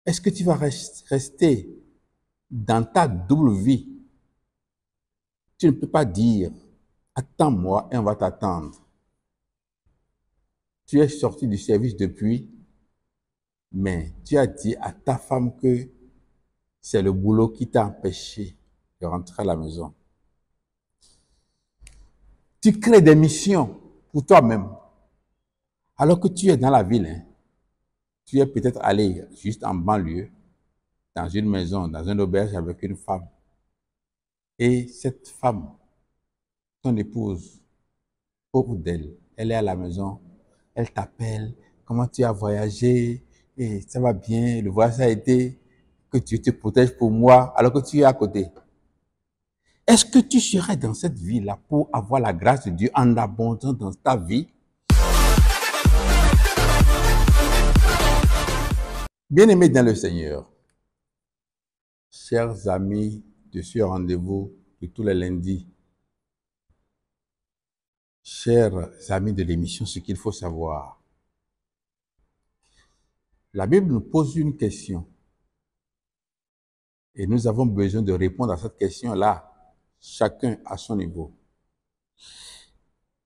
Est-ce que tu vas rester dans ta double vie? Tu ne peux pas dire, attends-moi et on va t'attendre. Tu es sorti du service depuis, mais tu as dit à ta femme que c'est le boulot qui t'a empêché de rentrer à la maison. Tu crées des missions pour toi-même, alors que tu es dans la ville. Hein. Tu es peut-être allé juste en banlieue, dans une maison, dans une auberge avec une femme. Et cette femme, ton épouse, pauvre d'elle, elle est à la maison, elle t'appelle, comment tu as voyagé, et ça va bien, le voyage a été, que Dieu te protège pour moi, alors que tu es à côté. Est-ce que tu serais dans cette vie-là pour avoir la grâce de Dieu en abondance dans ta vie? Bien-aimés dans le Seigneur, chers amis de ce rendez-vous de tous les lundis, chers amis de l'émission, ce qu'il faut savoir. La Bible nous pose une question et nous avons besoin de répondre à cette question-là, chacun à son niveau.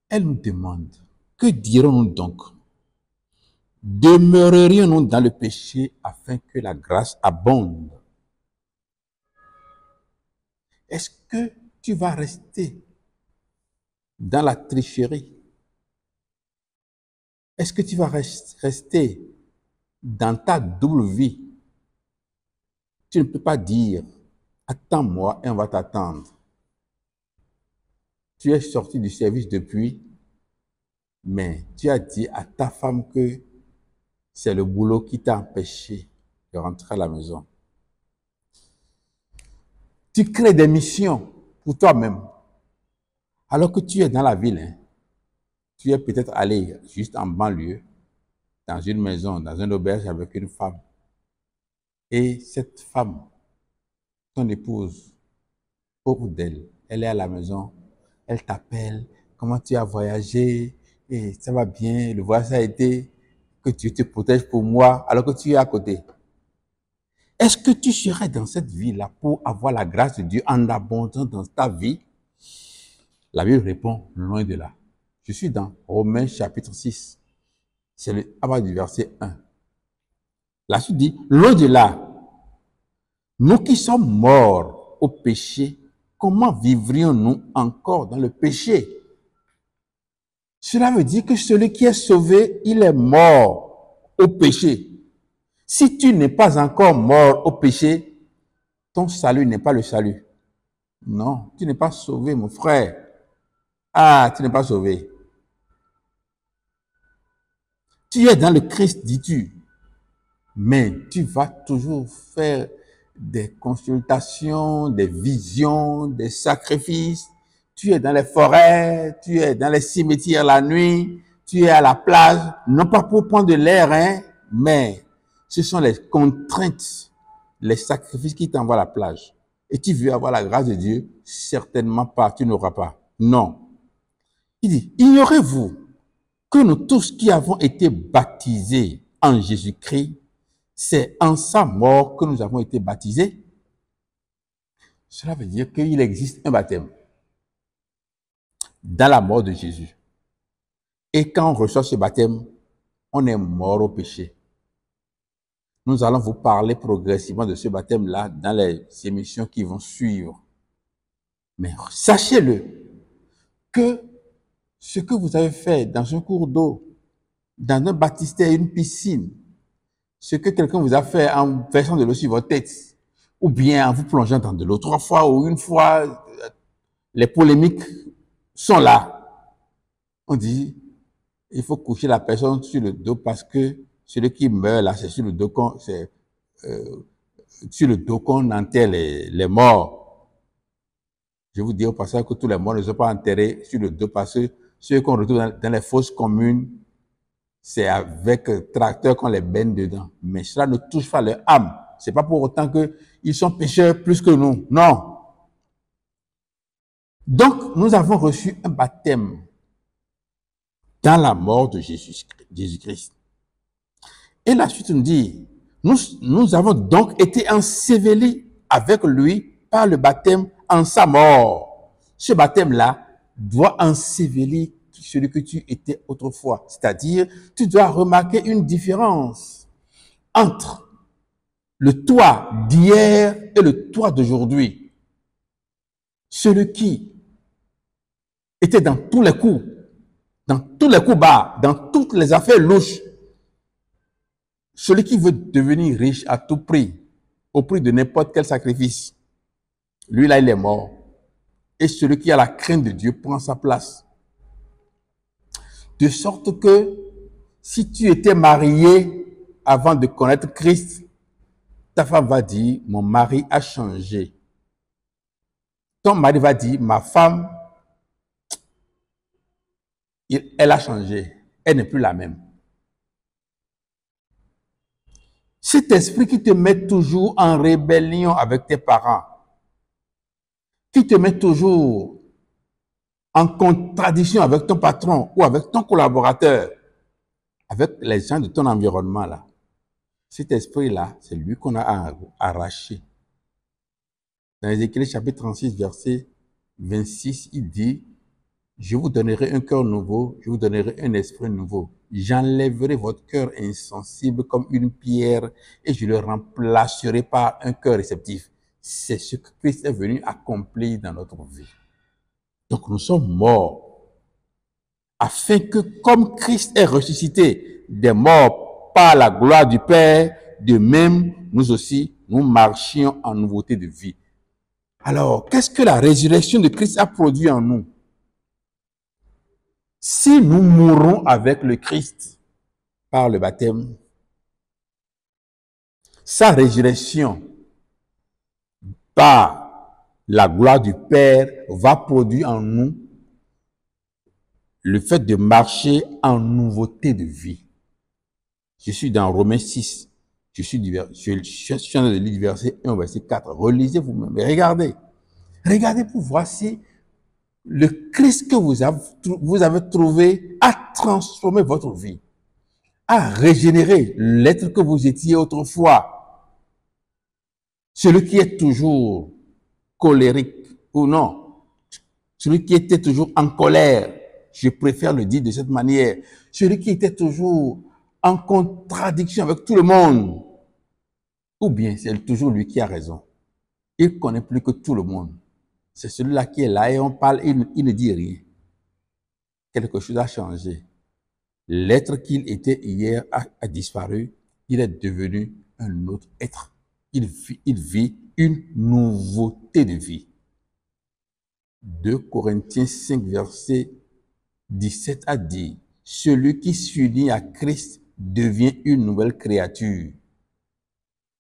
Elle nous demande, que dirons-nous donc? Demeurerions-nous dans le péché afin que la grâce abonde? Est-ce que tu vas rester dans la tricherie? Est-ce que tu vas rester dans ta double vie? Tu ne peux pas dire, attends-moi et on va t'attendre. Tu es sorti du service depuis, mais tu as dit à ta femme que c'est le boulot qui t'a empêché de rentrer à la maison. Tu crées des missions pour toi-même, alors que tu es dans la ville. Hein. Tu es peut-être allé juste en banlieue, dans une maison, dans une auberge avec une femme. Et cette femme, ton épouse, pauvre d'elle, elle est à la maison, elle t'appelle, comment tu as voyagé, et ça va bien, le voyage a été, que Dieu te protège pour moi, alors que tu es à côté. Est-ce que tu serais dans cette vie-là pour avoir la grâce de Dieu en abondance dans ta vie? La Bible répond, loin de là. Je suis dans Romains chapitre 6. C'est à partir du verset 1. La suite dit, loin de là, nous qui sommes morts au péché, comment vivrions-nous encore dans le péché? Cela veut dire que celui qui est sauvé, il est mort au péché. Si tu n'es pas encore mort au péché, ton salut n'est pas le salut. Non, tu n'es pas sauvé, mon frère. Ah, tu n'es pas sauvé. Tu es dans le Christ, dis-tu. Mais tu vas toujours faire des consultations, des visions, des sacrifices. Tu es dans les forêts, tu es dans les cimetières la nuit, tu es à la plage, non pas pour prendre de l'air, hein, mais ce sont les contraintes, les sacrifices qui t'envoient à la plage. Et tu veux avoir la grâce de Dieu? Certainement pas, tu n'auras pas. Non. Il dit, ignorez-vous que nous tous qui avons été baptisés en Jésus-Christ, c'est en sa mort que nous avons été baptisés? Cela veut dire qu'il existe un baptême dans la mort de Jésus. Et quand on reçoit ce baptême, on est mort au péché. Nous allons vous parler progressivement de ce baptême-là dans les émissions qui vont suivre. Mais sachez-le, que ce que vous avez fait dans un cours d'eau, dans un baptistère, une piscine, ce que quelqu'un vous a fait en versant de l'eau sur votre tête, ou bien en vous plongeant dans de l'eau 3 fois ou une fois, les polémiques sont là. On dit, il faut coucher la personne sur le dos parce que celui qui meurt là, c'est sur le dos qu'on enterre les morts. Je vous dis au passage que tous les morts ne sont pas enterrés sur le dos parce que ceux qu'on retrouve dans les fosses communes, c'est avec tracteur qu'on les baigne dedans. Mais cela ne touche pas leur âme. C'est pas pour autant qu'ils sont pécheurs plus que nous. Non. Donc, nous avons reçu un baptême dans la mort de Jésus-Christ. Et la suite nous dit, Nous avons donc été ensevelis avec lui par le baptême en sa mort. Ce baptême-là doit ensevelir celui que tu étais autrefois. C'est-à-dire, tu dois remarquer une différence entre le toi d'hier et le toi d'aujourd'hui. Celui qui était dans tous les coups bas, dans toutes les affaires louches. Celui qui veut devenir riche à tout prix, au prix de n'importe quel sacrifice, lui là, il est mort. Et celui qui a la crainte de Dieu prend sa place. De sorte que si tu étais marié avant de connaître Christ, ta femme va dire, mon mari a changé. Ton mari va dire, ma femme, elle a changé. Elle n'est plus la même. Cet esprit qui te met toujours en rébellion avec tes parents, qui te met toujours en contradiction avec ton patron ou avec ton collaborateur, avec les gens de ton environnement là. Cet esprit-là, c'est lui qu'on a arraché. Dans Ézéchiel chapitre 36, verset 26, il dit, je vous donnerai un cœur nouveau, je vous donnerai un esprit nouveau. J'enlèverai votre cœur insensible comme une pierre et je le remplacerai par un cœur réceptif. C'est ce que Christ est venu accomplir dans notre vie. Donc nous sommes morts afin que comme Christ est ressuscité des morts par la gloire du Père, de même nous aussi, nous marchions en nouveauté de vie. Alors, qu'est-ce que la résurrection de Christ a produit en nous? Si nous mourons avec le Christ par le baptême, sa résurrection par la gloire du Père va produire en nous le fait de marcher en nouveauté de vie. Je suis dans Romains 6. Je suis en train de lire du verset 1 au verset 4. Relisez vous-même. Regardez. Regardez pour voir si le Christ que vous avez trouvé a transformé votre vie, a régénéré l'être que vous étiez autrefois. Celui qui est toujours colérique ou non, celui qui était toujours en colère, je préfère le dire de cette manière, celui qui était toujours en contradiction avec tout le monde, ou bien c'est toujours lui qui a raison. Il connaît plus que tout le monde. C'est celui-là qui est là et on parle, il ne dit rien. Quelque chose a changé. L'être qu'il était hier a disparu. Il est devenu un autre être. Il vit une nouveauté de vie. 2 Corinthiens 5, verset 17 a dit, celui qui s'unit à Christ devient une nouvelle créature.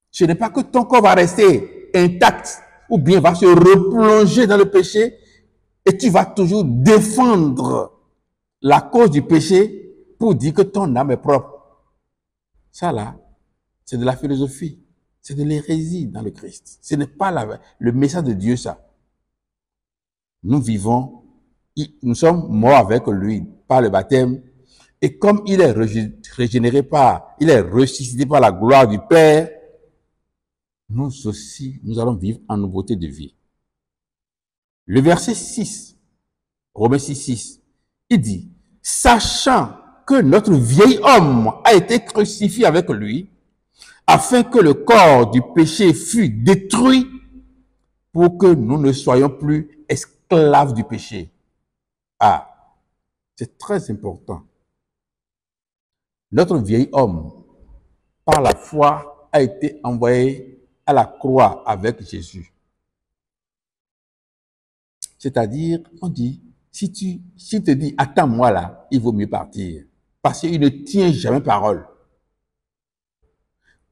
Ce n'est pas que ton corps va rester intact ou bien va se replonger dans le péché et tu vas toujours défendre la cause du péché pour dire que ton âme est propre. Ça là, c'est de la philosophie, c'est de l'hérésie dans le Christ. Ce n'est pas le message de Dieu ça. Nous vivons, nous sommes morts avec lui par le baptême et comme il est régénéré il est ressuscité par la gloire du Père, nous aussi, nous allons vivre en nouveauté de vie. Le verset 6, Romains 6, 6, il dit, sachant que notre vieil homme a été crucifié avec lui, afin que le corps du péché fût détruit pour que nous ne soyons plus esclaves du péché. Ah, c'est très important. Notre vieil homme, par la foi, a été envoyé à la croix avec Jésus. C'est-à-dire, on dit, si te dit, attends-moi là, il vaut mieux partir. Parce qu'il ne tient jamais parole.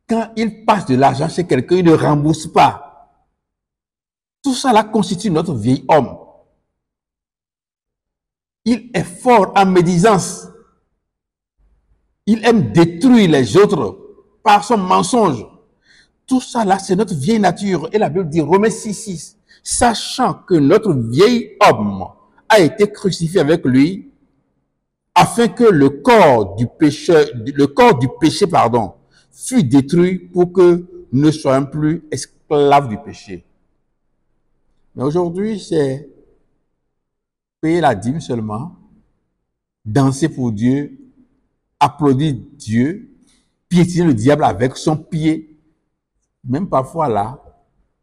Quand il passe de l'argent chez quelqu'un, il ne rembourse pas. Tout ça là constitue notre vieil homme. Il est fort en médisance. Il aime détruire les autres par son mensonge. Tout ça là, c'est notre vieille nature. Et la Bible dit, Romains 6, 6, sachant que notre vieil homme a été crucifié avec lui, afin que le corps du péché, fut détruit pour que nous ne soyons plus esclaves du péché. Mais aujourd'hui, c'est payer la dîme seulement, danser pour Dieu, applaudir Dieu, piétiner le diable avec son pied. Même parfois là,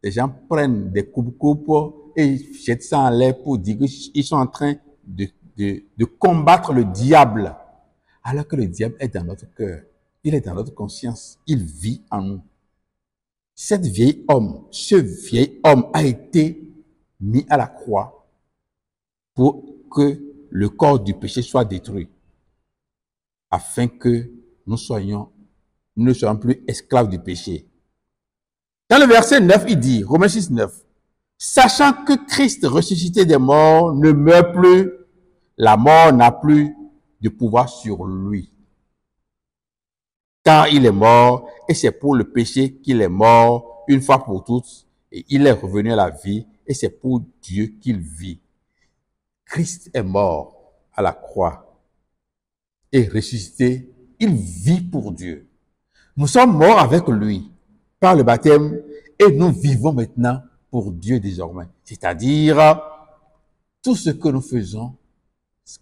les gens prennent des coupes et jettent ça en l'air pour dire qu'ils sont en train de combattre le diable. Alors que le diable est dans notre cœur. Il est dans notre conscience. Il vit en nous. Ce vieil homme a été mis à la croix pour que le corps du péché soit détruit, afin que nous ne soyons plus esclaves du péché. Dans le verset 9, il dit, Romains 6, 9, sachant que Christ ressuscité des morts ne meurt plus, la mort n'a plus de pouvoir sur lui. Car il est mort, et c'est pour le péché qu'il est mort une fois pour toutes, et il est revenu à la vie, et c'est pour Dieu qu'il vit. Christ est mort à la croix et ressuscité, il vit pour Dieu. Nous sommes morts avec lui par le baptême et nous vivons maintenant pour Dieu désormais. C'est-à-dire, tout ce que nous faisons,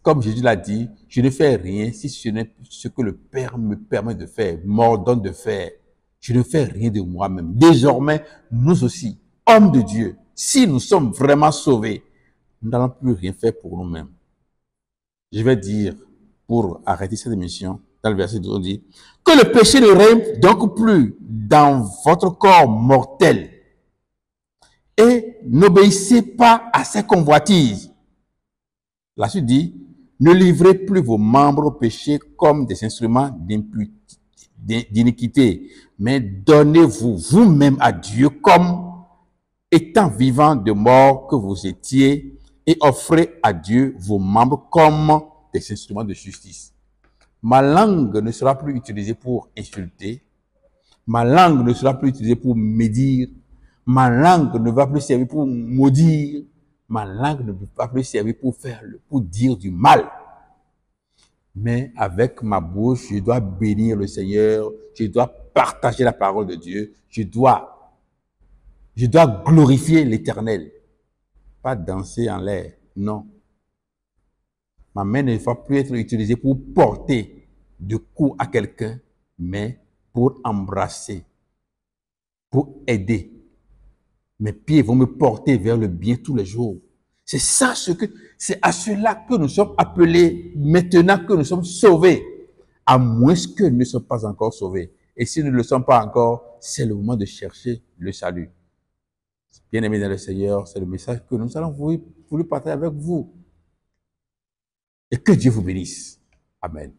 comme Jésus l'a dit, je ne fais rien si ce n'est ce que le Père me permet de faire, m'ordonne de faire. Je ne fais rien de moi-même. Désormais, nous aussi, hommes de Dieu, si nous sommes vraiment sauvés, nous n'allons plus rien faire pour nous-mêmes. Je vais dire, pour arrêter cette émission, dans le verset 12, on dit, que le péché ne règne donc plus dans votre corps mortel et n'obéissez pas à ses convoitises. La suite dit, ne livrez plus vos membres au péché comme des instruments d'iniquité, mais donnez-vous vous-même à Dieu comme étant vivant de mort que vous étiez et offrez à Dieu vos membres comme des instruments de justice. Ma langue ne sera plus utilisée pour insulter. Ma langue ne sera plus utilisée pour médire. Ma langue ne va plus servir pour maudire. Ma langue ne va plus servir pour dire du mal. Mais avec ma bouche, je dois bénir le Seigneur. Je dois partager la parole de Dieu. Je dois glorifier l'Éternel. Pas danser en l'air. Non. Ma main ne va plus être utilisée pour porter de coups à quelqu'un, mais pour embrasser, pour aider. Mes pieds vont me porter vers le bien tous les jours. C'est à cela que nous sommes appelés maintenant que nous sommes sauvés, à moins que nous ne sommes pas encore sauvés. Et si nous ne le sommes pas encore, c'est le moment de chercher le salut. Bien-aimés dans le Seigneur, c'est le message que nous allons vouloir partager avec vous. Et que Dieu vous bénisse. Amen.